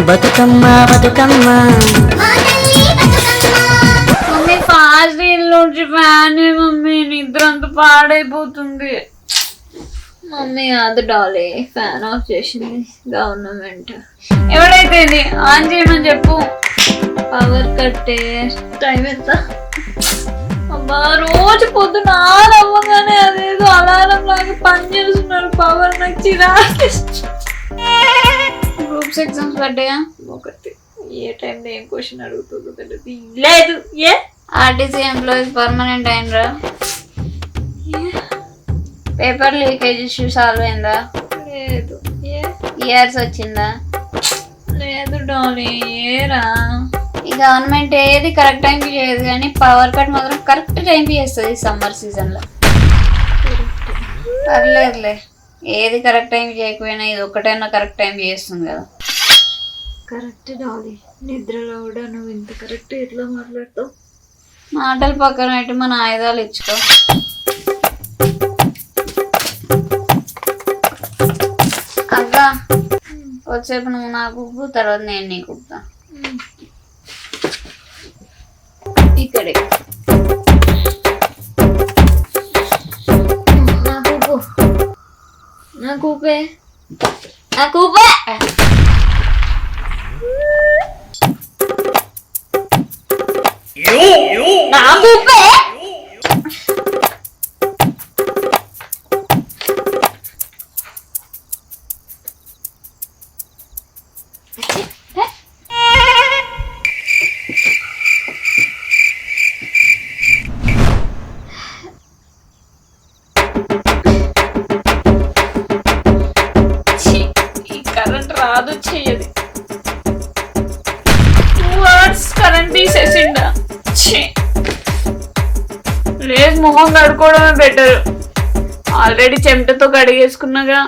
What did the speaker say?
Bathukamma Bathukamma mummy fast నుంచి fan mummy నిద్ర అంత పాడైపోతుంది. మమ్మీ అది డాలీ ఫ్యాన్ ఆఫ్ చేసింది గవర్నమెంట్. ఎవడైతే ఆన్ చేయమని చెప్పు. పవర్ కట్టే టైం ఎంత అబ్బా, రోజు పొద్దున అవ్వగానే అదేదో అలారం లాగా పని చేస్తున్నారు. పవర్ నాకు చిరాకు. గ్రూప్స్ ఎగ్జామ్స్ పడ్డాయా? ఒకటి ఏ టైంలో ఏం క్వశ్చన్ అడుగుతుందో తెలియదు. లేదు ఏ ఆర్టీసీ ఎంప్లాయీస్ పర్మనెంట్ అయినరా? పేపర్ లీకేజ్ ఇష్యూ సాల్వ్ అయిందా? లేదు. ఏ ఇయర్స్ వచ్చిందా? లేదు డాలీ. ఏరా ఈ గవర్నమెంట్ ఏది కరెక్ట్ టైంకి చేయదు కానీ పవర్ కట్ మాత్రం కరెక్ట్ టైంకి చేస్తుంది ఈ సమ్మర్ సీజన్లో. పర్లేదులే, ఏది కరెక్ట్ టైంకి చేయకపోయినా ఇది ఒక్కటైనా కరెక్ట్ టైంకి చేస్తుంది కదా. కరెక్ట్ డాలీ, నిద్రలో కూడా నువ్వు ఇంత కరెక్ట్ ఎట్లా మాట్లాడతావు? మాటలు పక్కన పెట్టి మన ఆయుధాలు ఇచ్చుకో. అక్క వచ్చేపు నువ్వు నాకు ఉప్పు, తర్వాత నేను నీకు ఉప్పుతా. ఇక్కడే నాకు ఉప్పు, నాకు ఉప్పే, నాకు ఉప్పే. నాకు ఉప్పే. కరెంట్ రాదు చెయ్యది. 2 hours కరెంట్ తీసేసిండా? లేదు, మొహం కడుక్కోవడమే బెటర్. ఆల్రెడీ చెమటతో కడిగేసుకున్నాగా.